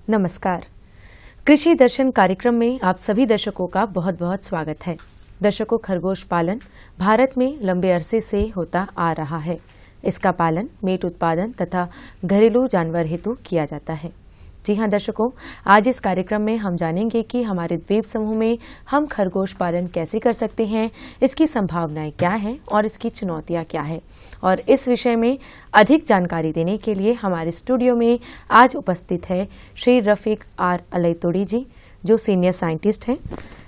नमस्कार। कृषि दर्शन कार्यक्रम में आप सभी दर्शकों का बहुत बहुत स्वागत है। दर्शकों, खरगोश पालन भारत में लंबे अरसे से होता आ रहा है। इसका पालन मीट उत्पादन तथा घरेलू जानवर हेतु किया जाता है। जी हाँ दर्शकों, आज इस कार्यक्रम में हम जानेंगे कि हमारे द्वीप समूह में हम खरगोश पालन कैसे कर सकते हैं, इसकी संभावनाएं क्या हैं और इसकी चुनौतियां क्या है। और इस विषय में अधिक जानकारी देने के लिए हमारे स्टूडियो में आज उपस्थित है श्री रफीक आर अलैतोड़ी जी, जो सीनियर साइंटिस्ट हैं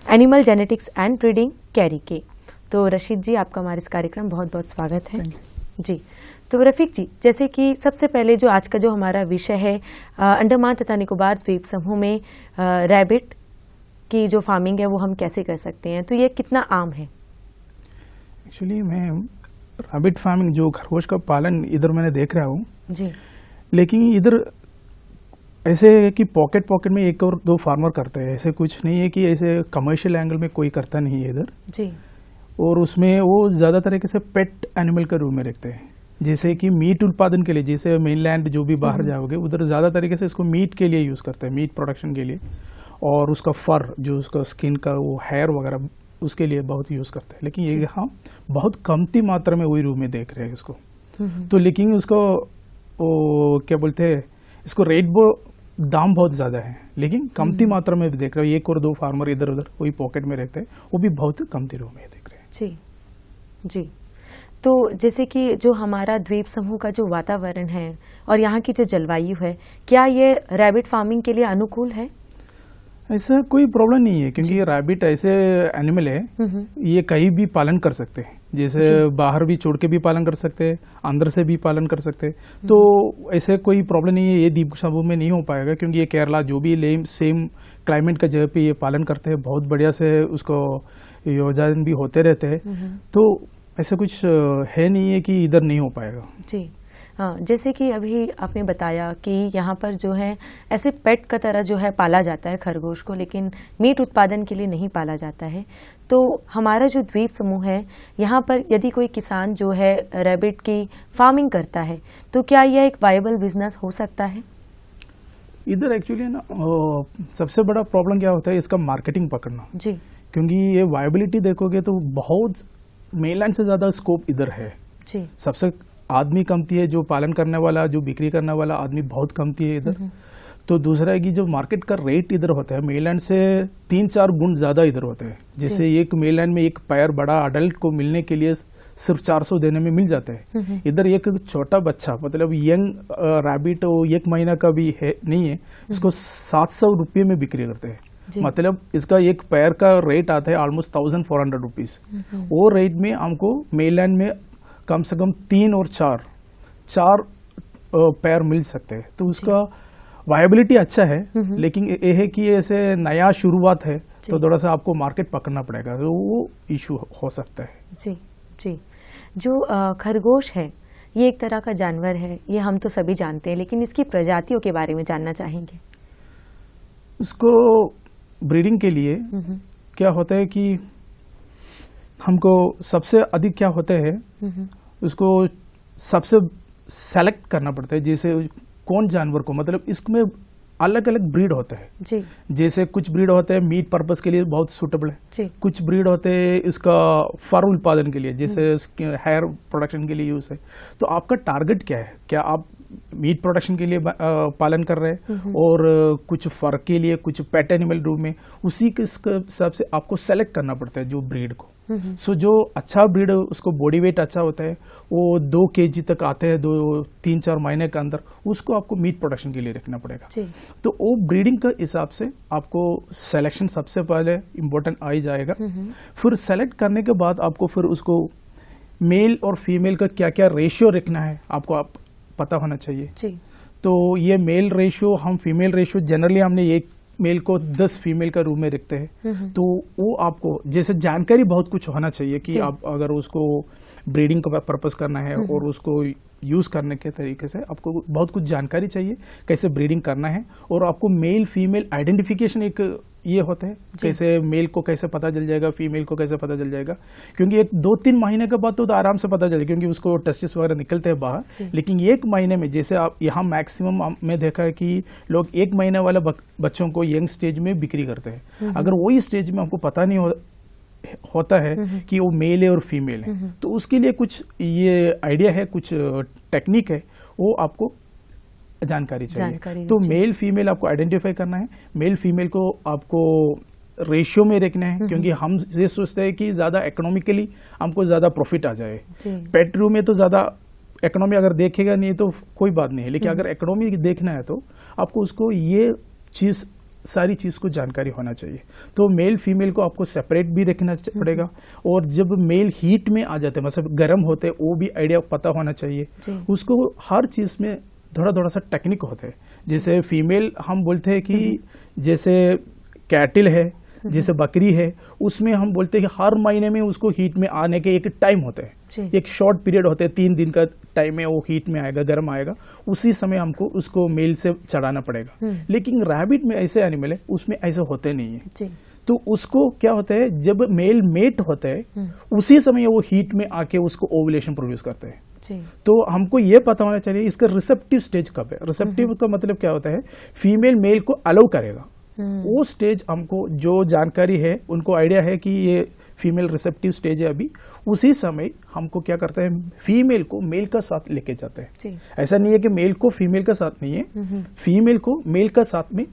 animal genetics and breeding carry के। तो रशीद जी, आपका हमारे इस कार्यक्रम बहुत बहुत स्वागत है जी। तो रफीक जी, जैसे कि सबसे पहले जो आज का जो हमारा विषय है, अंडमान तथा निकोबार द्वीप समूह में रैबिट की जो फार्मिंग है वो हम कैसे कर सकते हैं, तो ये कितना आम है? एक्चुअली मैं रैबिट फार्मिंग जो खरगोश का पालन इधर मैंने देख रहा हूँ जी, लेकिन इधर ऐसे है कि पॉकेट में एक और दो फार्मर करते हैं, ऐसे कुछ नहीं है कि ऐसे कमर्शियल एंगल में कोई करता नहीं है इधर जी। और उसमें वो ज़्यादा तरीके से पेट एनिमल के रूप में रखते हैं, जैसे कि मीट उत्पादन के लिए। जैसे मेनलैंड जो भी बाहर जाओगे उधर ज़्यादा तरीके से इसको मीट के लिए यूज़ करते हैं, मीट प्रोडक्शन के लिए, और उसका फर जो उसका स्किन का वो हेयर वगैरह उसके लिए बहुत यूज़ करते हैं। लेकिन ये यहाँ बहुत कमती मात्रा में वही रूप में देख रहे हैं इसको। तो लेकिन उसको क्या बोलते हैं, इसको दाम बहुत ज़्यादा है, लेकिन कमती मात्रा में भी देख रहे हो। एक और दो फार्मर इधर उधर वही पॉकेट में रहते हैं, वो भी बहुत कमती रूप में देख रहे हैं। जी जी। तो जैसे कि जो हमारा द्वीप समूह का जो वातावरण है और यहाँ की जो जलवायु है, क्या ये रैबिट फार्मिंग के लिए अनुकूल है? ऐसा कोई प्रॉब्लम नहीं है, क्योंकि ये रैबिट ऐसे एनिमल है, ये कहीं भी पालन कर सकते हैं। जैसे बाहर भी छोड़ के भी पालन कर सकते हैं, अंदर से भी पालन कर सकते हैं। तो ऐसे कोई प्रॉब्लम नहीं है। ये द्वीप समूह में नहीं हो पाएगा, क्योंकि ये केरला जो भी सेम क्लाइमेट का जगह पे ये पालन करते हैं, बहुत बढ़िया से उसको योजना भी होते रहते हैं। तो ऐसा कुछ है नहीं है कि इधर नहीं हो पाएगा। जी हाँ, जैसे कि अभी आपने बताया कि यहाँ पर जो है ऐसे पेट का तरह जो है पाला जाता है खरगोश को, लेकिन मीट उत्पादन के लिए नहीं पाला जाता है। तो हमारा जो द्वीप समूह है, यहाँ पर यदि कोई किसान जो है रैबिट की फार्मिंग करता है, तो क्या यह एक वायबल बिजनेस हो सकता है? इधर एक्चुअली ना सबसे बड़ा प्रॉब्लम क्या होता है, इसका मार्केटिंग पकड़ना जी। क्योंकि ये वायबिलिटी देखोगे तो बहुत मेनलैंड से ज्यादा स्कोप इधर है जी। सबसे आदमी कमती है, जो पालन करने वाला, जो बिक्री करने वाला आदमी बहुत कमती है इधर। तो दूसरा है कि जो मार्केट का रेट इधर होता है मेनलैंड से 3-4 गुण ज्यादा इधर होते हैं। जैसे एक मेनलैंड में एक पैर बड़ा अडल्ट को मिलने के लिए सिर्फ 400 देने में मिल जाता है। इधर एक छोटा बच्चा, मतलब यंग रैबिट 1 महीना का भी है नहीं है, इसको 700 रुपये में बिक्री करते हैं। मतलब इसका एक पैर का रेट आता है ऑलमोस्ट 1400 रुपीज। वो रेट में हमको मेनलैंड में कम से कम 3 और 4 पैर मिल सकते हैं। तो उसका वायबिलिटी अच्छा है, लेकिन ये है कि ऐसे नया शुरुआत है, तो थोड़ा सा आपको मार्केट पकड़ना पड़ेगा, तो वो इशू हो सकता है। जी जी। जो खरगोश है, ये एक तरह का जानवर है, ये हम तो सभी जानते हैं, लेकिन इसकी प्रजातियों के बारे में जानना चाहेंगे। उसको ब्रीडिंग के लिए क्या होता है कि हमको सबसे अधिक क्या होता है, उसको सबसे सेलेक्ट करना पड़ता है। जैसे कौन जानवर को, मतलब इसमें अलग अलग ब्रीड होते हैं जी। जैसे कुछ ब्रीड होते हैं मीट पर्पस के लिए बहुत सूटेबल है, कुछ ब्रीड होते हैं इसका फर उत्पादन के लिए, जैसे हेयर प्रोडक्शन के लिए यूज है। तो आपका टारगेट क्या है? क्या आप मीट प्रोडक्शन के लिए पालन कर रहे हैं और कुछ फर के लिए, कुछ पेट एनिमल रूप में, उसी के हिसाब से आपको सेलेक्ट करना पड़ता है जो ब्रीड को। सो जो अच्छा ब्रीड, उसको बॉडी वेट अच्छा होता है, वो 2 kg तक आते हैं 2-3-4 महीने के अंदर, उसको आपको मीट प्रोडक्शन के लिए रखना पड़ेगा। तो वो ब्रीडिंग के हिसाब से आपको सिलेक्शन सबसे पहले इम्पोर्टेंट आ ही जाएगा। फिर सेलेक्ट करने के बाद आपको फिर उसको मेल और फीमेल का क्या क्या रेशियो रखना है आपको आप पता होना चाहिए जी। तो ये मेल रेशियो, हम फीमेल रेशियो जनरली हमने एक मेल को 10 फीमेल का रूम में रखते हैं। तो वो आपको जैसे जानकारी बहुत कुछ होना चाहिए कि आप अगर उसको ब्रीडिंग का पर्पस करना है और उसको यूज करने के तरीके से आपको बहुत कुछ जानकारी चाहिए, कैसे ब्रीडिंग करना है, और आपको मेल फीमेल आइडेंटिफिकेशन एक ये होते हैं, कैसे मेल को कैसे पता चल जाएगा, फीमेल को कैसे पता चल जाएगा, क्योंकि एक 2-3 महीने के बाद तो आराम से पता चलेगा क्योंकि उसको टेस्टिस वगैरह निकलते हैं बाहर। लेकिन 1 महीने में, जैसे आप यहाँ मैक्सिमम में देखा है कि लोग 1 महीने वाले बच्चों को यंग स्टेज में बिक्री करते हैं। अगर वही स्टेज में हमको पता नहीं होता है कि वो मेल है और फीमेल है, तो उसके लिए कुछ ये आइडिया है, कुछ टेक्निक है, वो आपको जानकारी चाहिए। तो मेल फीमेल आपको आइडेंटिफाई करना है। मेल फीमेल को आपको रेशियो में रखना है, क्योंकि हम ये सोचते हैं कि ज्यादा इकोनॉमिकली हमको ज्यादा प्रॉफिट आ जाए। पेट रू में तो ज्यादा इकोनॉमी अगर देखेगा नहीं तो कोई बात नहीं है, लेकिन अगर इकोनॉमी देखना है तो आपको उसको ये चीज, सारी चीज को जानकारी होना चाहिए। तो मेल फीमेल को आपको सेपरेट भी रखना पड़ेगा, और जब मेल हीट में आ जाते हैं, मतलब गर्म होते हैं, वो भी आइडिया पता होना चाहिए उसको। हर चीज में थोड़ा सा टेक्निक होता है। जैसे फीमेल हम बोलते हैं कि जैसे कैटिल है, जैसे बकरी है, उसमें हम बोलते हैं कि हर महीने में उसको हीट में आने के एक टाइम होता है, एक शॉर्ट पीरियड होता है, 3 दिन का टाइम है, वो हीट में आएगा, गर्म आएगा, उसी समय हमको उसको मेल से चढ़ाना पड़ेगा। लेकिन रैबिट में ऐसे एनिमल है, उसमें ऐसे होते नहीं है। तो उसको क्या होता है, जब मेल मेट होता है उसी समय वो हीट में आके उसको ओवुलेशन प्रोड्यूस करते हैं। तो हमको ये पता होना चाहिए इसका रिसेप्टिव स्टेज कब है। रिसेप्टिव का मतलब क्या होता है, फीमेल मेल को अलाउ करेगा, वो स्टेज हमको जो जानकारी है, उनको आइडिया है कि ये फीमेल रिसेप्टिव स्टेज है अभी, उसी समय हमको क्या करते हैं, फीमेल को मेल का साथ लेके जाते हैं। ऐसा नहीं है कि मेल को फीमेल का साथ नहीं है, फीमेल को मेल का साथ में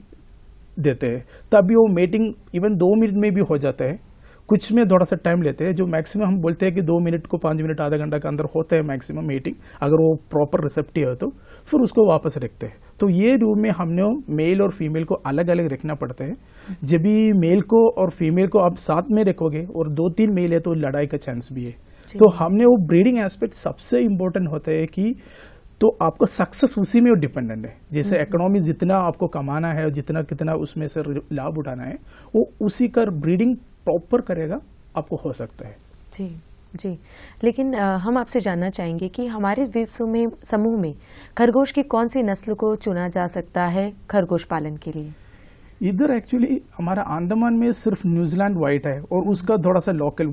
देते हैं, तभी वो मेटिंग इवन 2 मिनट में भी हो जाता है। कुछ में थोड़ा सा टाइम लेते हैं, जो मैक्सिमम हम बोलते हैं कि 2 मिनट को 5 मिनट आधा घंटा के अंदर होता है मैक्सिमम मीटिंग, अगर वो प्रॉपर रिसेप्टिव है तो फिर उसको वापस रखते हैं। तो ये रूम में हमने मेल और फीमेल को अलग अलग रखना पड़ता है। जब भी मेल को और फीमेल को आप साथ में रखोगे और 2-3 मेल है तो लड़ाई का चांस भी है। तो हमने वो ब्रीडिंग एस्पेक्ट सबसे इम्पोर्टेंट होता है कि तो आपको सक्सेस उसी में डिपेंडेंट है। जैसे इकोनॉमी जितना आपको कमाना है, जितना कितना उसमें से लाभ उठाना है, वो उसी का ब्रीडिंग प्रॉपर करेगा, आपको हो सकता है। जी जी। लेकिन हम आपसे जानना चाहेंगे कि हमारे द्वीप समूह में खरगोश की कौन सी नस्ल को चुना जा सकता है खरगोश पालन के लिए? इधर एक्चुअली हमारा अंडमान में सिर्फ न्यूजीलैंड व्हाइट है, और उसका थोड़ा सा लोकल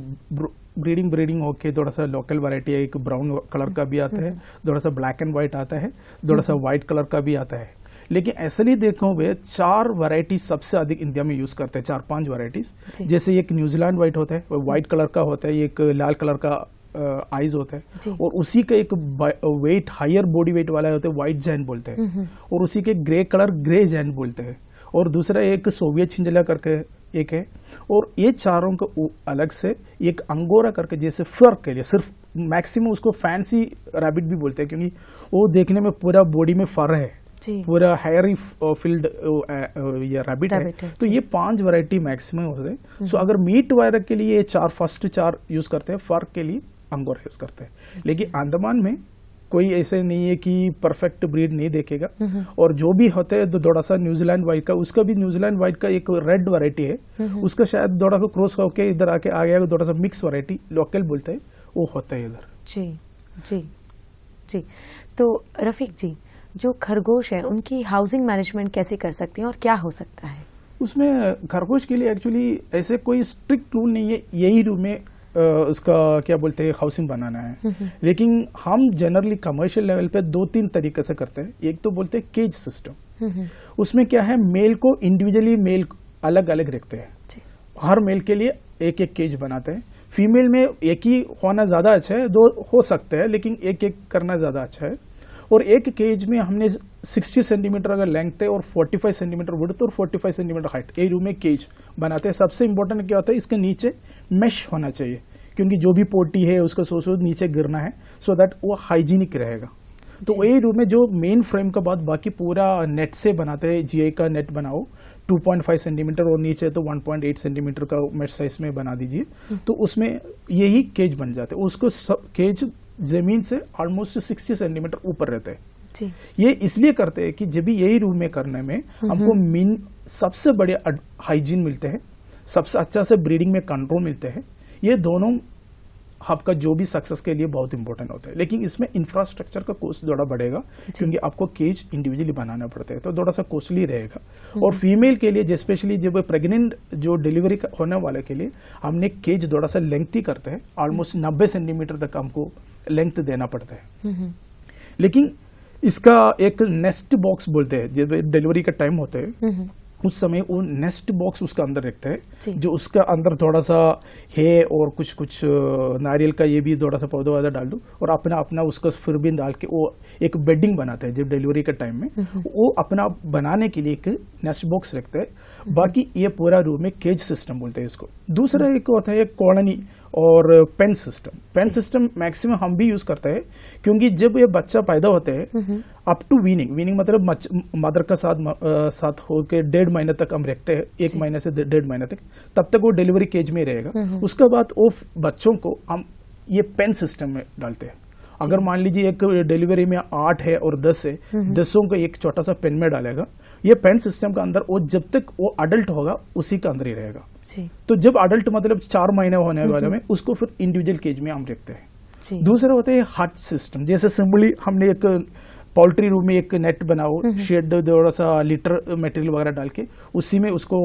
ब्रीडिंग होके थोड़ा सा लोकल वैरायटी है। एक ब्राउन कलर का भी आता है, थोड़ा सा ब्लैक एंड व्हाइट आता है, थोड़ा सा व्हाइट कलर का भी आता है। लेकिन असली देखो वे 4 वैरायटी सबसे अधिक इंडिया में यूज करते हैं, 4-5 वैरायटीज। जैसे एक न्यूजीलैंड व्हाइट होता है, वो व्हाइट कलर का होता है, एक लाल कलर का आइज होता है, और उसी का एक वेट हायर बॉडी वेट वाला होता है, व्हाइट जैन बोलते हैं, और उसी के ग्रे कलर ग्रे जैन बोलते हैं, और दूसरा एक सोवियत छिंजला करके एक है। और ये चारों को अलग से एक अंगोरा करके, जैसे फर के लिए सिर्फ मैक्सिमम उसको फैंसी रैबिट भी बोलते हैं, क्योंकि वो देखने में पूरा बॉडी में फर है, पूरा हेयरी फील्ड ये रैबिट है। तो ये 5 वैरायटी मैक्सिमम होते हैं। सो अगर मीट वगैरह के लिए फर्स्ट 4 यूज करते हैं, फर के लिए अंगोरा यूज करते हैं। लेकिन अंडमान में कोई ऐसे नहीं है कि परफेक्ट ब्रीड नहीं देखेगा, और जो भी होते हैं तो थोड़ा सा न्यूजीलैंड व्हाइट का, उसका भी न्यूजीलैंड व्हाइट का एक रेड वैरायटी है, उसका शायद थोड़ा सा क्रॉस होके इधर आके आ गया, थोड़ा सा मिक्स वैरायटी लोकल बोलते हैं, वो होता है इधर। जी जी जी। तो रफीक जी, जो खरगोश है उनकी हाउसिंग मैनेजमेंट कैसे कर सकते हैं और क्या हो सकता है? उसमें खरगोश के लिए एक्चुअली ऐसे कोई स्ट्रिक्ट रूल नहीं है, यही रूम में उसका क्या बोलते हैं हाउसिंग बनाना है। लेकिन हम जनरली कमर्शियल लेवल पे 2-3 तरीके से करते हैं। एक तो बोलते हैं केज सिस्टम, उसमें क्या है, मेल को इंडिविजुअली मेल अलग अलग रखते हैं, हर मेल के लिए एक एक केज बनाते हैं। फीमेल में एक ही होना ज्यादा अच्छा है, 2 हो सकते हैं, लेकिन एक एक करना ज्यादा अच्छा है। और एक केज में हमने 60 सेंटीमीटर अगर लेंथ है और 45 सेंटीमीटर विड्थ और 45 सेंटीमीटर हाइट, ये रूम में केज बनाते हैं। सबसे इंपॉर्टेंट क्या होता है, इसके नीचे मेश होना चाहिए, क्योंकि जो भी पोटी है उसका सोच नीचे गिरना है, सो दैट वो हाइजीनिक रहेगा। तो यही रूम में जो मेन फ्रेम के बाद बाकी पूरा नेट से बनाते हैं, जीआई का नेट बनाओ 2.5 सेंटीमीटर, और नीचे तो 1.8 सेंटीमीटर का मेश साइज में बना दीजिए, तो उसमें यही केज बन जाते हैं। उसको केज जमीन से ऑलमोस्ट 60 सेंटीमीटर ऊपर रहते हैं। ये इसलिए करते हैं कि जब भी यही रूम में करने में हमको सबसे बड़े हाइजीन मिलते हैं, सबसे अच्छा से ब्रीडिंग में कंट्रोल मिलते हैं। ये दोनों आपका जो भी सक्सेस के लिए बहुत इंपॉर्टेंट होता है। लेकिन इसमें इंफ्रास्ट्रक्चर का कॉस्ट थोड़ा बढ़ेगा, क्योंकि आपको केज इंडिविजुअली बनाना पड़ता है, तो थोड़ा सा कॉस्टली रहेगा। और फीमेल के लिए स्पेशली जब प्रेग्नेंट जो डिलीवरी होने वाले के लिए हमने केज थोड़ा सा लेंथी करते हैं, ऑलमोस्ट 90 सेंटीमीटर तक हमको लेंथ देना पड़ता है। लेकिन इसका एक नेस्ट बॉक्स बोलते हैं, जब डिलीवरी का टाइम होता है उस समय वो नेस्ट बॉक्स उसका अंदर रखते हैं, जो उसका अंदर थोड़ा सा है और कुछ नारियल का ये भी थोड़ा सा पौधा वादा डाल दो, और अपना अपना उसका फिर भी डाल के वो एक बेडिंग बनाते हैं जब डिलीवरी के टाइम में, वो अपना बनाने के लिए एक नेस्ट बॉक्स रखते हैं। बाकी ये पूरा रूम में केज सिस्टम बोलते हैं इसको। दूसरा एक होता है कॉलोनी और pen system. Pen system maximum हम भी यूज करते हैं, क्योंकि जब ये बच्चा पैदा होते हैं अप टू वीनिंग मतलब मदर का साथ होकर 1.5 महीने तक हम रखते हैं, 1 महीने से 1.5 महीने तक, तब तक वो डिलीवरी केज में रहेगा। उसके बाद वो बच्चों को हम ये पेन सिस्टम में डालते हैं। अगर मान लीजिए एक डिलीवरी में 8 है और 10 है, 10 को एक छोटा सा पेन में डालेगा। ये पेन सिस्टम का अंदर वो जब तक वो अडल्ट होगा उसी का अंदर ही रहेगा। तो जब अडल्ट मतलब 4 महीने होने वाले में उसको फिर इंडिविजुअल केज में हम रखते हैं। दूसरा होता है हार्ट सिस्टम। जैसे सिंपली हमने एक पोल्ट्री रूम में एक नेट बनाओ, शेड थोड़ा सा लीटर मटेरियल वगैरह डाल के उसी में उसको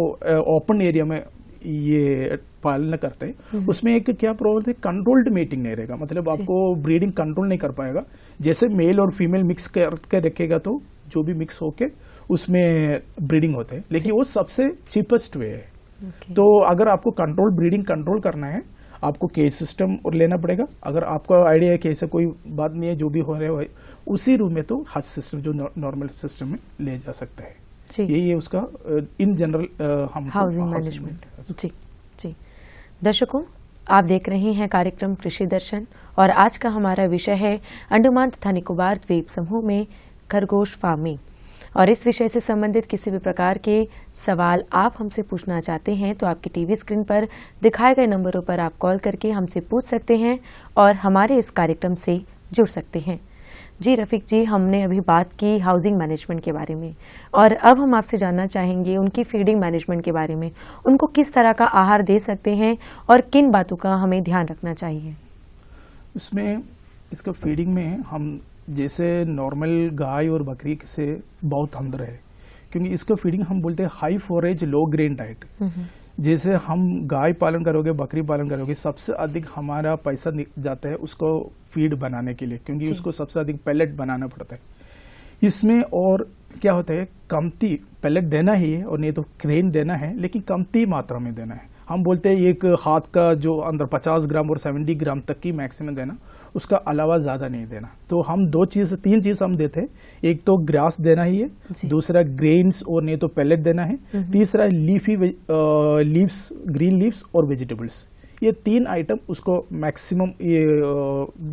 ओपन एरिया में ये पालन करते हैं। उसमें एक क्या प्रॉब्लम है, कंट्रोल्ड मीटिंग नहीं रहेगा, मतलब आपको ब्रीडिंग कंट्रोल नहीं कर पाएगा। जैसे मेल और फीमेल मिक्स करके रखेगा तो जो भी मिक्स होके उसमें ब्रीडिंग होते हैं, लेकिन वो सबसे चीपेस्ट वे है। तो अगर आपको ब्रीडिंग कंट्रोल करना है, आपको केज सिस्टम और लेना पड़ेगा। अगर आपका आइडिया है कि ऐसा कोई बात नहीं है, जो भी हो रहा है उसी रूम में, तो हज सिस्टम जो नॉर्मल सिस्टम में ले जा सकता है। यही है उसका इन जनरल हम हाउसिंग मैनेजमेंट। जी जी दर्शकों, आप देख रहे हैं कार्यक्रम कृषि दर्शन, और आज का हमारा विषय है अंडमान तथा निकोबार द्वीप समूह में खरगोश फार्मिंग। और इस विषय से संबंधित किसी भी प्रकार के सवाल आप हमसे पूछना चाहते हैं तो आपकी टीवी स्क्रीन पर दिखाए गए नंबरों पर आप कॉल करके हमसे पूछ सकते हैं और हमारे इस कार्यक्रम से जुड़ सकते हैं। जी रफीक जी, हमने अभी बात की हाउसिंग मैनेजमेंट के बारे में, और अब हम आपसे जानना चाहेंगे उनकी फीडिंग मैनेजमेंट के बारे में। उनको किस तरह का आहार दे सकते हैं और किन बातों का हमें ध्यान रखना चाहिए? इसमें इसका फीडिंग में हम जैसे नॉर्मल गाय और बकरी से बहुत अंतर है, क्योंकि इसका फीडिंग हम बोलते हैं हाई फोरेज लो ग्रेन डाइट। जैसे हम गाय पालन करोगे, बकरी पालन करोगे, सबसे अधिक हमारा पैसा जाता है उसको फीड बनाने के लिए, क्योंकि उसको सबसे अधिक पैलेट बनाना पड़ता है इसमें। और क्या होता है, कमती पैलेट देना ही है और नहीं तो ग्रेन देना है, लेकिन कमती मात्रा में देना है। हम बोलते हैं एक हाथ का जो अंदर 50 ग्राम और 70 ग्राम तक की मैक्सिमम देना, उसका अलावा ज्यादा नहीं देना। तो हम 3 चीज हम देते हैं, एक तो ग्रास देना ही है, दूसरा ग्रेन्स और नहीं तो पैलेट देना है, तीसरा लीफी लीव्स, ग्रीन लीव्स और वेजिटेबल्स। ये 3 आइटम उसको मैक्सिमम ये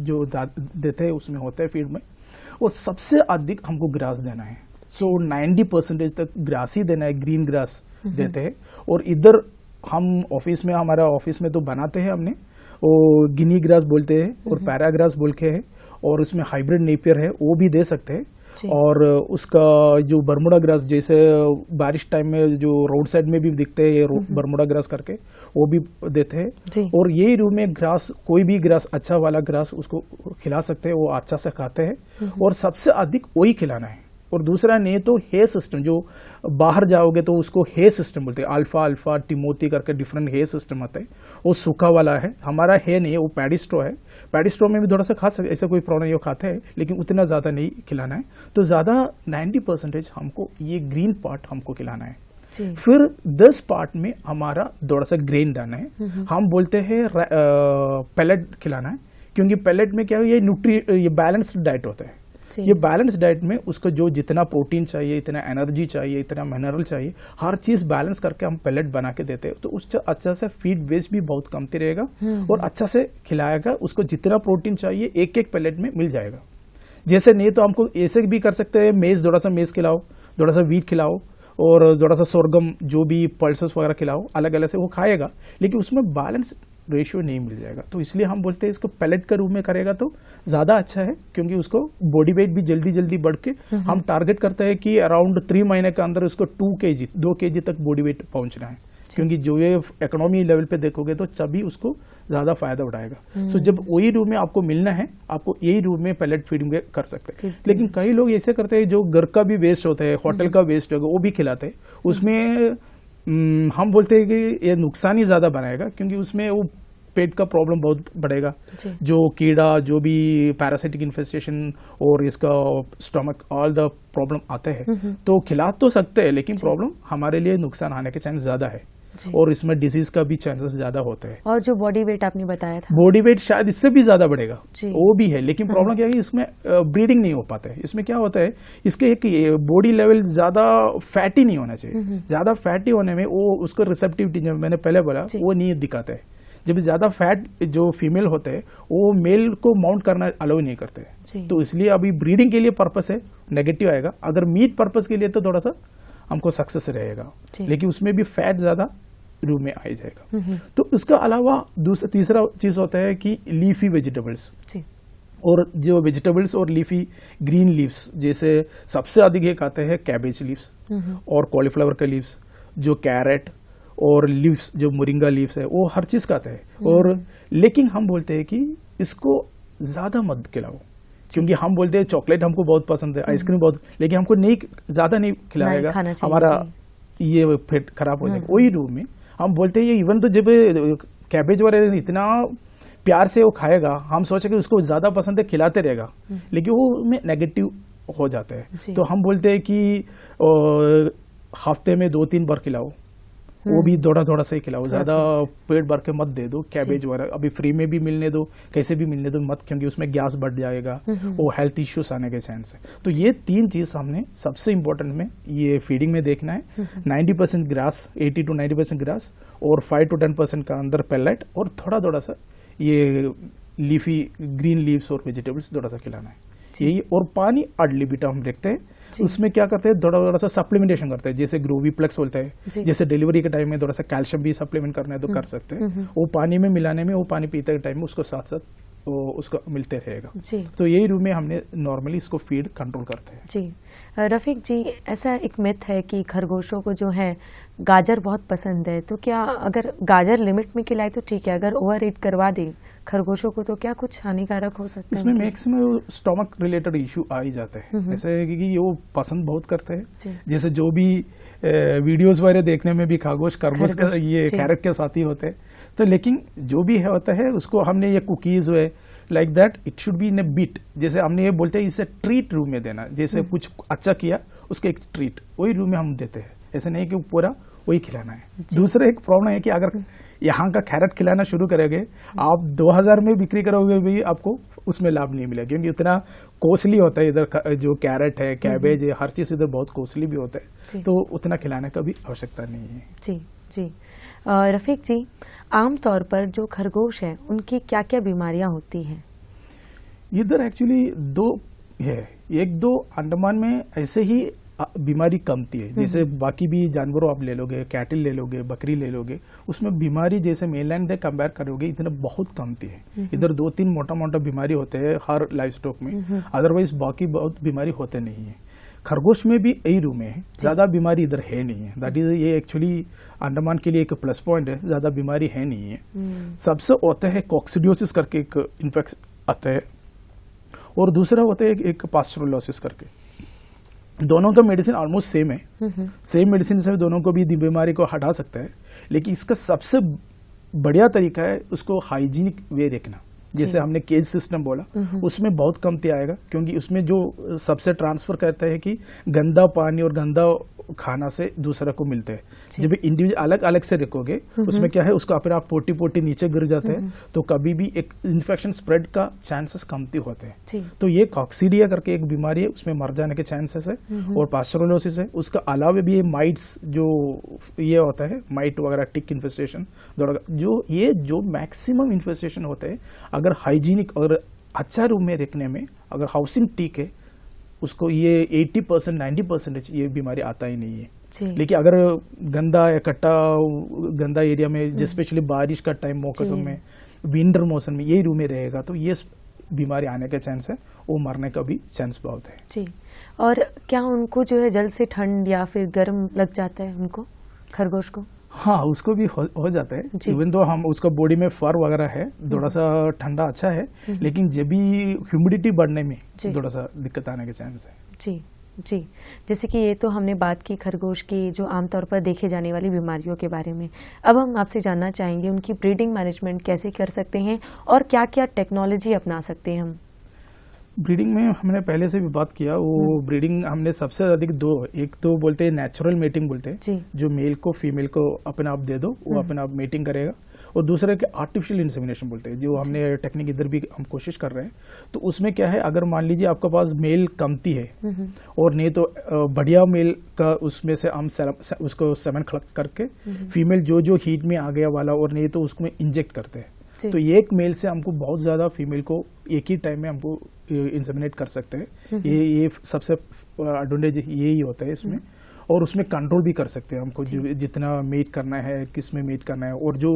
जो देते हैं उसमें होता है फीड में। और सबसे अधिक हमको ग्रास देना है, सो 90% तक ग्रास ही देना है, ग्रीन ग्रास देते हैं। और इधर हम ऑफिस में, हमारा ऑफिस में तो बनाते हैं हमने, वो गिनी ग्रास बोलते हैं और पैराग्रास बोल के है, और उसमें हाइब्रिड नेपियर है वो भी दे सकते हैं। और उसका जो बरमुडा ग्रास, जैसे बारिश टाइम में जो रोड साइड में भी दिखते हैं बरमुडा ग्रास करके, वो भी देते हैं। और यही रूम में ग्रास, कोई भी ग्रास अच्छा वाला ग्रास उसको खिला सकते हैं, वो अच्छा से खाते हैं, और सबसे अधिक वही खिलाना है। और दूसरा नहीं तो हे सिस्टम, जो बाहर जाओगे तो उसको हे सिस्टम बोलते हैं, अल्फा टिमोथी करके डिफरेंट हे सिस्टम आता है, वो सूखा वाला है। हमारा हे नहीं है, वो पैडी स्ट्रॉ है। पैडी स्ट्रॉ में भी थोड़ा सा खा सकते, ऐसा कोई प्रॉब्लम नहीं, खाते हैं, लेकिन उतना ज्यादा नहीं खिलाना है। तो ज्यादा 90% हमको ये ग्रीन पार्ट हमको खिलाना है। फिर 10 पार्ट में हमारा थोड़ा सा ग्रेन डालना है। हम बोलते हैं पैलेट खिलाना है, क्योंकि पैलेट में क्या है, ये बैलेंस्ड डाइट होता है। ये बैलेंस डाइट में उसको जो जितना प्रोटीन चाहिए, इतना एनर्जी चाहिए, इतना मिनरल चाहिए, हर चीज बैलेंस करके हम पैलेट बना के देते हैं। तो उससे अच्छा से फीड वेस्ट भी बहुत कमती रहेगा और अच्छा से खिलाएगा। उसको जितना प्रोटीन चाहिए एक एक पैलेट में मिल जाएगा। जैसे नहीं तो हमको ऐसे भी कर सकते हैं, मेज, थोड़ा सा मेज खिलाओ, थोड़ा सा वीट खिलाओ और थोड़ा सा सोरगम, जो भी पल्सेस वगैरह खिलाओ, अलग अलग से वो खाएगा, लेकिन उसमें बैलेंस रेशियो नहीं मिल जाएगा। तो इसलिए हम बोलते हैं इसको पैलेट का रूप में करेगा तो ज्यादा अच्छा है, क्योंकि उसको बॉडी वेट भी जल्दी जल्दी बढ़ के, हम टारगेट करते हैं कि अराउंड 3 महीने के अंदर उसको 2 kg तक बॉडी वेट पहुंचना है। क्योंकि जो ये इकोनॉमी लेवल पे देखोगे तो तभी उसको ज्यादा फायदा उठाएगा। सो जब वही रूम में आपको मिलना है, आपको यही रूम में पैलेट फीडिंग कर सकते हैं। लेकिन कई लोग ऐसे करते हैं जो घर का भी वेस्ट होता है, होटल का वेस्ट होगा वो भी खिलाते हैं, उसमें हम बोलते हैं कि ये नुकसान ही ज्यादा बनाएगा, क्योंकि उसमें वो पेट का प्रॉब्लम बहुत बढ़ेगा, जो कीड़ा, जो भी पैरासिटिक इन्फेस्टेशन और इसका स्टमक ऑल द प्रॉब्लम आते हैं। तो खिला तो सकते हैं, लेकिन प्रॉब्लम हमारे लिए नुकसान आने के चांस ज्यादा है और इसमें डिजीज का भी चांसेस ज्यादा होते हैं। और जो बॉडी वेट आपने बताया था, बॉडी वेट शायद इससे भी ज्यादा बढ़ेगा, वो भी है, लेकिन प्रॉब्लम क्या है, इसमें ब्रीडिंग नहीं हो पाता है। इसमें क्या होता है, इसके एक बॉडी लेवल ज्यादा फैटी नहीं होना चाहिए। ज्यादा फैटी होने में वो उसको रिसेप्टिविटी, जो मैंने पहले बोला, वो नहीं दिखाता है। जब ज्यादा फैट जो फीमेल होते हैं वो मेल को माउंट करना अलाउ नहीं करते, तो इसलिए अभी ब्रीडिंग के लिए पर्पस है नेगेटिव आएगा। अगर मीट पर्पस के लिए तो थोड़ा सा हमको सक्सेस रहेगा, लेकिन उसमें भी फैट ज्यादा रूम में आ जाएगा। तो इसका अलावा तीसरा चीज होता है कि लीफी वेजिटेबल्स, और जो वेजिटेबल्स और लीफी ग्रीन लीव्स, जैसे सबसे अधिक एक आते हैं कैबेज लीव्स और कॉलीफ्लावर का लीव्स, जो कैरेट और लीव्स, जो मोरिंगा लीव्स है, वो हर चीज खाते हैं। और लेकिन हम बोलते हैं कि इसको ज्यादा मत खिलाओ, क्योंकि हम बोलते हैं चॉकलेट हमको बहुत पसंद है, आइसक्रीम बहुत, लेकिन हमको नहीं ज्यादा नहीं खिलाएगा, हमारा ये पेट खराब हो जाएगा। वही रूम में हम बोलते हैं, ये इवन तो जब कैबेज वाले इतना प्यार से वो खाएगा, हम सोचे कि उसको ज्यादा पसंद है, खिलाते रहेगा, लेकिन वो में नेगेटिव हो जाता है। तो हम बोलते हैं कि हफ्ते में 2-3 बार खिलाओ, वो भी थोड़ा थोड़ा सा ही खिलाओ, ज्यादा पेट भर के मत दे दो। कैबेज वगैरह अभी फ्री में भी मिलने दो, कैसे भी मिलने दो मत, क्योंकि उसमें गैस बढ़ जाएगा, वो हेल्थ इश्यूज आने के चांस है। तो ये 3 चीज हमने सबसे इम्पोर्टेंट में ये फीडिंग में देखना है। 90% ग्रास, 80 to 90% ग्रास, और 5 to 10% का अंदर पेलेट, और थोड़ा थोड़ा सा ये लीफी ग्रीन लीव्स और वेजिटेबल्स थोड़ा सा खिलाना है, यही। और पानी अर्ली बीटा हम देखते हैं, उसमें क्या करते हैं, थोड़ा थोड़ा सा सप्लीमेंटेशन करते हैं, जैसे ग्रोवीप्लेक्स बोलते हैं, जैसे डिलीवरी के टाइम में थोड़ा सा कैल्शियम भी सप्लीमेंट करना है तो कर सकते हैं। वो पानी में मिलाने में, वो पानी पीते के टाइम में उसको साथ साथ वो उसको मिलते रहेगा। तो यही रूम में हमने नॉर्मली इसको फीड कंट्रोल करते हैं। जी रफीक जी, ऐसा एक मिथ है कि खरगोशों को जो है गाजर बहुत पसंद है, तो क्या अगर गाजर लिमिट में खिलाए तो ठीक है, अगर ओवर ईट करवा दे खरगोशों को तो क्या कुछ हानिकारक हो सकता है? इसमें मैक्सिमम स्टमक रिलेटेड इशू आ ही जाते हैं, ऐसे है कि वो पसंद बहुत करते हैं। जैसे जो भी वीडियोस वगैरह देखने में भी खरगोश का ये कैरेट के साथ ही होते हैं। तो लेकिन जो भी है होता है, उसको हमने ये कुकीज है like that, it should be in A bit, जैसे हमने ये बोलते हैं इसे ट्रीट रूम में देना, जैसे कुछ अच्छा किया उसके एक ट्रीट वही रूम में हम देते हैं, ऐसे नहीं कि पूरा वही खिलाना है। दूसरा एक प्रॉब्लम है कि अगर यहाँ का कैरेट खिलाना शुरू करोगे, आप 2000 में बिक्री करोगे भी आपको उसमें लाभ नहीं मिलेगा, क्योंकि उतना कॉस्टली होता है इधर, जो कैरेट है, कैबेज है, हर चीज इधर बहुत कॉस्टली भी होता है, तो उतना खिलाने का भी आवश्यकता नहीं है। जी जी रफीक जी, आमतौर पर जो खरगोश है उनकी क्या क्या बीमारियां होती हैं? इधर एक्चुअली 2 है, 1-2 अंडमान में ऐसे ही बीमारी कमती है, जैसे बाकी भी जानवरों आप ले लोगे, कैटल ले लोगे, बकरी ले लोगे, उसमें बीमारी जैसे मेनलैंड से कंपेयर करोगे इतना बहुत कमती है। इधर 2-3 मोटा बीमारी होते हैं हर लाइफ स्टॉक में, अदरवाइज बाकी बहुत बीमारी होते नहीं है। खरगोश में भी यही रूम है, ज्यादा बीमारी इधर है नहीं है, दैट इज ये एक्चुअली अंडमान के लिए एक प्लस पॉइंट है, ज्यादा बीमारी है नहीं है। सबसे होता है कॉक्सिडियोसिस करके एक इन्फेक्शन आता है, और दूसरा होता है एक पास्टरोलोसिस करके। दोनों का मेडिसिन ऑलमोस्ट सेम है, सेम मेडिसिन से दोनों को भी बीमारी को हटा सकता है, लेकिन इसका सबसे बढ़िया तरीका है उसको हाइजीनिक वे रखना। जैसे हमने केज सिस्टम बोला, उसमें बहुत कमती आएगा, क्योंकि उसमें जो सबसे ट्रांसफर करता है कि गंदा पानी और गंदा खाना से दूसरा को मिलते हैं। जब इंडिविजुअल अलग अलग से रखोगे, उसमें क्या है, उसको अपने आप पोटी नीचे गिर जाते हैं, तो कभी भी एक इन्फेक्शन स्प्रेड का चांसेस कमती होते हैं। तो ये कॉक्सीडिया करके एक बीमारी है, उसमें मर जाने के चांसेस है, और पास्टरोलोसिस है। उसका अलावा भी ये माइट्स जो ये होता है, माइट वगैरह, टिक इन्फेस्टेशन, जो मैक्सिमम इन्फेस्टेशन होते हैं, अगर हाइजीनिक और अच्छा रूम में रखने में अगर हाउसिंग ठीक है, उसको ये 80% 90% ये बीमारी आता ही नहीं है। लेकिन अगर गंदा इकट्ठा गंदा एरिया में, स्पेशली बारिश का टाइम मौसम में, विंटर मौसम में यही रूम में रहेगा, तो ये बीमारी आने का चांस है, वो मरने का भी चांस बहुत है। जी, और क्या उनको जो है जल्द से ठंड या फिर गर्म लग जाता है उनको, खरगोश को? हाँ, उसको भी हो जाता है। इवन तो हम उसका बॉडी में फर वगैरह है, थोड़ा सा ठंडा अच्छा है, लेकिन जब भी ह्यूमिडिटी बढ़ने में थोड़ा सा दिक्कत आने के चांस है। जी जी, जैसे कि ये तो हमने बात की खरगोश की जो आमतौर पर देखे जाने वाली बीमारियों के बारे में। अब हम आपसे जानना चाहेंगे उनकी ब्रीडिंग मैनेजमेंट कैसे कर सकते हैं और क्या क्या टेक्नोलॉजी अपना सकते हैं हम। ब्रीडिंग में हमने पहले से भी बात किया, वो ब्रीडिंग हमने सबसे अधिक दो, एक तो बोलते हैं नेचुरल मेटिंग बोलते हैं, जो मेल को फीमेल को अपने आप दे दो, वो अपने आप मेटिंग करेगा, और दूसरे के आर्टिफिशियल इंसेमिनेशन बोलते हैं, जो हमने टेक्निक इधर भी हम कोशिश कर रहे हैं। तो उसमें क्या है, अगर मान लीजिए आपके पास मेल कमती है और नहीं तो बढ़िया मेल का उसमें से हम उसको सेवन करके फीमेल जो हीट में आ गया वाला, और नहीं तो उसको इंजेक्ट करते हैं। तो एक मेल से हमको बहुत ज्यादा फीमेल को एक ही टाइम में हमको इंसेमिनेट कर सकते हैं। ये सबसे एडवांटेज यही होता है इसमें, और उसमें कंट्रोल भी कर सकते हैं हमको जितना मेट करना है, किस में मेट करना है। और जो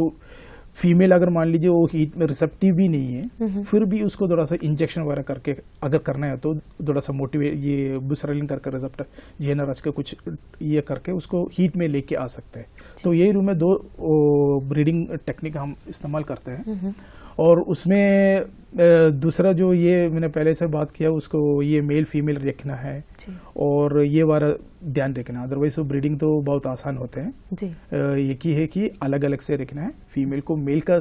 फीमेल अगर मान लीजिए वो हीट में रिसेप्टिव भी नहीं है, फिर भी उसको थोड़ा सा इंजेक्शन वगैरह करके अगर करना है तो थोड़ा सा मोटिवेट, ये बुसरलिन करके रिसेप्टर जीएनआरएच का कुछ ये करके उसको हीट में लेके आ सकते हैं। तो यही रूम में दो ब्रीडिंग टेक्निक हम इस्तेमाल करते हैं। और उसमें दूसरा जो ये मैंने पहले से बात किया, उसको ये मेल फीमेल रखना है और ये वाला ध्यान रखना, अदरवाइज तो ब्रीडिंग तो बहुत आसान होते हैं जी। एक ही है कि अलग अलग से रखना है, फीमेल को मेल का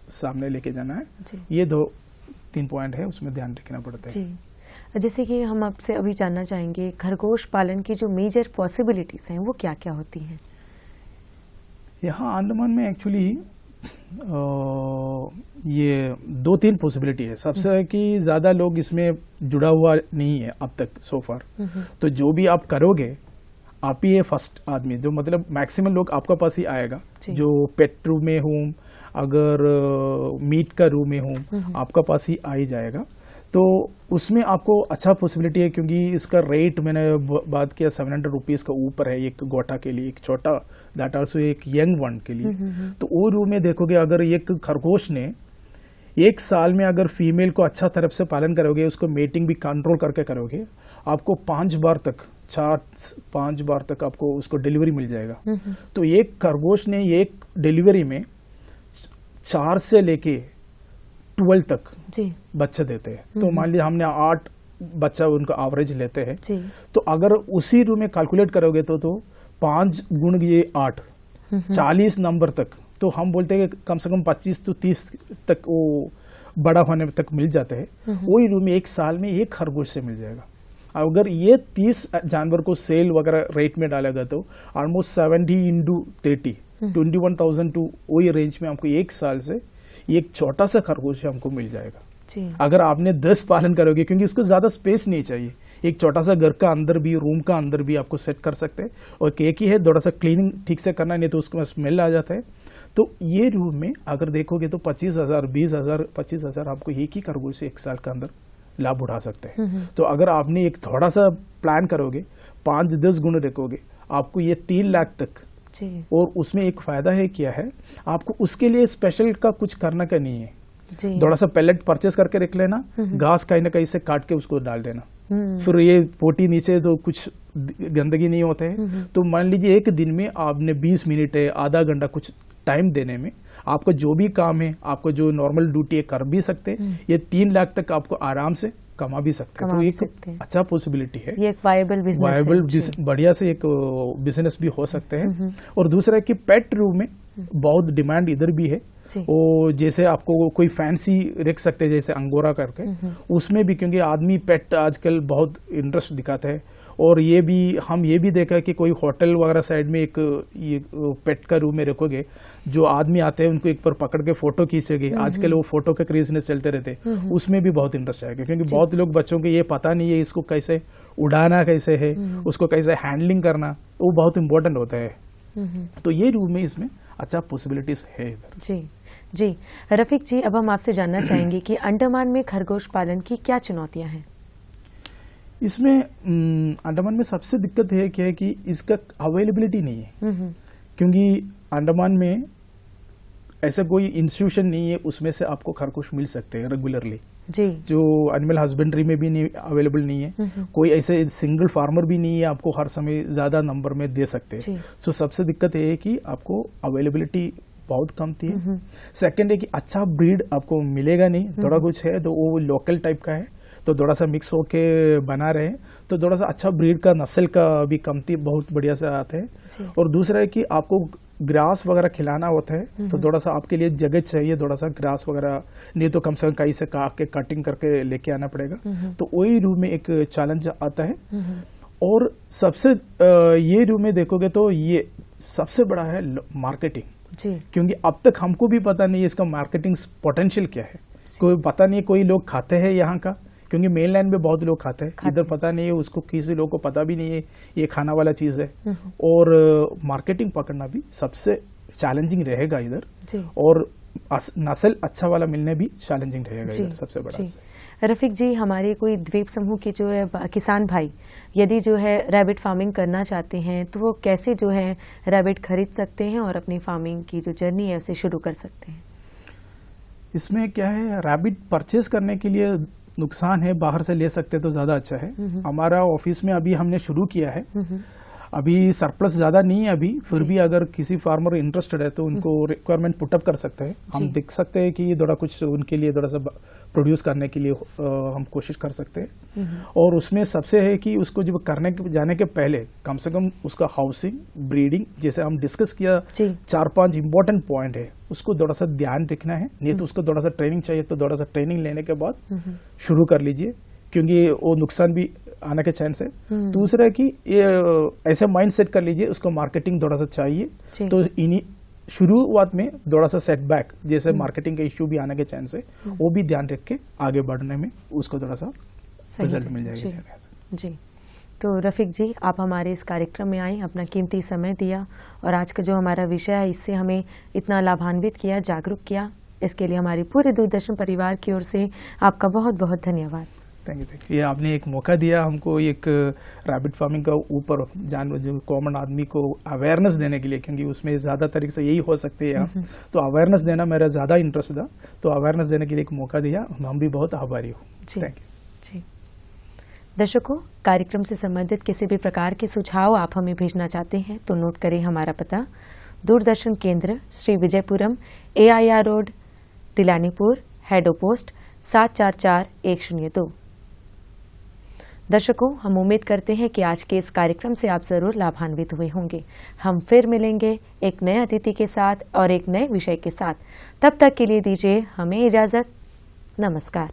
सामने लेके जाना है जी। ये 2-3 पॉइंट है, उसमें ध्यान रखना पड़ता है जी। जैसे कि हम आपसे अभी जानना चाहेंगे खरगोश पालन की जो मेजर पॉसिबिलिटीज हैं वो क्या क्या होती हैं। यहाँ अंडमान में एक्चुअली ये 2-3 पॉसिबिलिटी है। सबसे है कि ज्यादा लोग इसमें जुड़ा हुआ नहीं है अब तक सो फार। तो जो भी आप करोगे, आप ही फर्स्ट आदमी, जो मतलब मैक्सिमम लोग आपका पास ही आएगा, जो पेट रूम में हूँ, अगर मीट का रूम में हूँ, आपका पास ही आ ही जाएगा। तो उसमें आपको अच्छा पॉसिबिलिटी है, क्योंकि इसका रेट मैंने बात किया 700 रुपीज का ऊपर है एक गोटा के लिए, एक छोटा, दैट आल्सो एक यंग वन के लिए। तो वो रूम में देखोगे, अगर एक खरगोश ने 1 साल में अगर फीमेल को अच्छा तरफ से पालन करोगे, उसको मेटिंग भी कंट्रोल करके करोगे, आपको 5 बार तक 4-5 बार तक आपको उसको डिलीवरी मिल जाएगा। तो एक खरगोश ने एक डिलीवरी में 4 से लेके 12 तक बच्चे देते हैं। तो मान लीजिए हमने 8 बच्चा उनका एवरेज लेते हैं, तो अगर उसी रूम में कैलकुलेट करोगे तो 5 गुण ये 8, 40 नंबर तक, तो हम बोलते हैं कि कम से कम 25 to 30 तक वो बड़ा होने तक मिल जाते हैं। वही रूम में 1 साल में एक खरगोश से मिल जाएगा। अगर ये 30 जानवर को सेल वगैरह रेट में डालेगा तो ऑलमोस्ट 70 into 30 21,000 टू वही रेंज में हमको 1 साल से एक छोटा सा खरगोश हमको मिल जाएगा जी। अगर आपने 10 पालन करोगे, क्योंकि उसको ज्यादा स्पेस नहीं चाहिए, एक छोटा सा घर का अंदर भी, रूम का अंदर भी आपको सेट कर सकते हैं। और केक ही है, थोड़ा सा क्लीनिंग ठीक से करना, नहीं तो उसके बाद स्मेल आ जाता है। तो ये रूम में अगर देखोगे तो 25,000, 20,000, 25,000 आपको एक ही खरगोश से 1 साल के अंदर लाभ उठा सकते हैं। तो अगर आपने एक थोड़ा सा प्लान करोगे, 5-10 गुण रखोगे, आपको ये 3 लाख तक। और उसमें एक फायदा है, क्या है, आपको उसके लिए स्पेशल का कुछ करना का नहीं है। थोड़ा सा पैलेट परचेस करके रख लेना, घास कहीं ना कहीं से काट के उसको डाल देना, फिर ये पोटी नीचे तो कुछ गंदगी नहीं होता है। तो मान लीजिए एक दिन में आपने 20 मिनट है, आधा घंटा कुछ टाइम देने में आपका जो भी काम है, आपको जो नॉर्मल ड्यूटी है कर भी सकते। ये 3 लाख तक आपको आराम से कमा भी सकते हैं। तो एक अच्छा पॉसिबिलिटी है, ये एक वायबल बढ़िया से एक बिजनेस भी हो सकते हैं। और दूसरा है कि पेट रूम में बहुत डिमांड इधर भी है। वो जैसे आपको कोई फैंसी रख सकते हैं, जैसे अंगोरा करके, उसमें भी क्योंकि आदमी पेट आजकल बहुत इंटरेस्ट दिखाता है। और ये भी हम ये भी देखा कि कोई होटल वगैरह साइड में एक ये पेट का रूम में रखोगे, जो आदमी आते हैं उनको एक बार पकड़ के फोटो खींचेंगे। आजकल वो फोटो के क्रेजनेस चलते रहते, उसमें भी बहुत इंटरेस्ट आएगा, क्योंकि बहुत लोग बच्चों को ये पता नहीं है इसको कैसे उड़ाना कैसे है, उसको कैसे हैंडलिंग करना, वो बहुत इंपॉर्टेंट होता है। तो ये रूम में इसमें अच्छा पॉसिबिलिटीज है इधर जी। जी रफीक जी, अब हम आपसे जानना चाहेंगे कि अंडमान में खरगोश पालन की क्या चुनौतियां हैं। इसमें अंडमान में सबसे दिक्कत है क्या है कि इसका अवेलेबिलिटी नहीं है, क्योंकि अंडमान में ऐसा कोई इंस्टीट्यूशन नहीं है उसमें से आपको खरगोश मिल सकते हैं रेगुलरली जी, जो एनिमल हस्बेंड्री में भी नहीं अवेलेबल नहीं है। कोई ऐसे सिंगल फार्मर भी नहीं है आपको हर समय ज्यादा नंबर में दे सकते हैं। तो सबसे दिक्कत ये है कि आपको अवेलेबिलिटी बहुत कम थी। सेकंड है कि अच्छा ब्रीड आपको मिलेगा नहीं, थोड़ा कुछ है तो वो लोकल टाइप का है, तो थोड़ा सा मिक्स होके बना रहे हैं, तो थोड़ा सा अच्छा ब्रीड का नस्ल का भी कमती बहुत बढ़िया से आते हैं। और दूसरा है कि आपको ग्रास वगैरह खिलाना होता है, तो थोड़ा सा आपके लिए जगह चाहिए, थोड़ा सा ग्रास वगैरह नहीं तो कम से कम कहीं से काट के कटिंग करके लेके आना पड़ेगा। तो वही रूम में एक चैलेंज आता है। और सबसे ये रूम में देखोगे तो ये सबसे बड़ा है मार्केटिंग, क्योंकि अब तक हमको भी पता नहीं है इसका मार्केटिंग पोटेंशियल क्या है। कोई पता नहीं, कोई लोग खाते हैं यहाँ का, क्योंकि मेन लैंड में बहुत लोग खाते हैं, इधर पता नहीं है, उसको किसी लोग को पता भी नहीं है ये खाना वाला चीज है। और मार्केटिंग पकड़ना भी सबसे चैलेंजिंग रहेगा इधर, और नस्ल अच्छा वाला मिलने भी चैलेंजिंग रहेगा इधर सबसे बड़ा। रफीक जी, हमारे कोई द्वीप समूह के जो है किसान भाई यदि जो है रैबिट फार्मिंग करना चाहते हैं तो वो कैसे जो है रैबिट खरीद सकते हैं और अपनी फार्मिंग की जो जर्नी है उसे शुरू कर सकते हैं? इसमें क्या है, रैबिट परचेज करने के लिए नुकसान है, बाहर से ले सकते तो ज्यादा अच्छा है। हमारा ऑफिस में अभी हमने शुरू किया है, अभी सरप्लस ज्यादा नहीं है अभी, फिर भी अगर किसी फार्मर इंटरेस्टेड है तो उनको रिक्वायरमेंट पुटअप कर सकते हैं। हम देख सकते हैं कि थोड़ा कुछ उनके लिए थोड़ा सा प्रोड्यूस करने के लिए हम कोशिश कर सकते हैं। और उसमें सबसे है कि उसको जब जाने के पहले कम से कम उसका हाउसिंग, ब्रीडिंग, जैसे हम डिस्कस किया 4-5 इंपॉर्टेंट पॉइंट है, उसको थोड़ा सा ध्यान रखना है। नहीं तो उसको थोड़ा सा ट्रेनिंग चाहिए, तो थोड़ा सा ट्रेनिंग लेने के बाद शुरू कर लीजिए, क्योंकि वो नुकसान भी आने के चांस है। दूसरा है कि ऐसे माइंड सेट कर लीजिए उसको मार्केटिंग थोड़ा सा चाहिए, तो इन्हीं शुरुआत में थोड़ा सा सेटबैक जैसे मार्केटिंग का इश्यू भी आने के चांस है, वो भी ध्यान रख के आगे बढ़ने में उसको थोड़ा सा रिजल्ट मिल जाएगा। जी, तो रफीक जी, आप हमारे इस कार्यक्रम में आए, अपना कीमती समय दिया और आज का जो हमारा विषय है इससे हमें इतना लाभान्वित किया, जागरूक किया, इसके लिए हमारे पूरे दूरदर्शन परिवार की ओर से आपका बहुत बहुत धन्यवाद। Thank you. ये आपने एक मौका दिया हमको एक रैबिट फार्मिंग का ऊपर जो कॉमन आदमी को अवेयरनेस देने के लिए, क्योंकि उसमें ज्यादा तरीके से यही हो सकते हैं। तो अवेयरनेस देना मेरा ज्यादा इंटरेस्ट था, तो अवेयरनेस देने के लिए एक मौका दिया, हम भी बहुत आभारी हूँ। थैंक यू जी। दर्शकों, कार्यक्रम से संबंधित किसी भी प्रकार के सुझाव आप हमें भेजना चाहते हैं तो नोट करें हमारा पता, Doordarshan Kendra, Shri Vijayapuram, AIR road, Tilanipur, Haddo post 744102। दर्शकों, हम उम्मीद करते हैं कि आज के इस कार्यक्रम से आप जरूर लाभान्वित हुए होंगे। हम फिर मिलेंगे एक नए अतिथि के साथ और एक नए विषय के साथ। तब तक के लिए दीजिए हमें इजाजत। नमस्कार।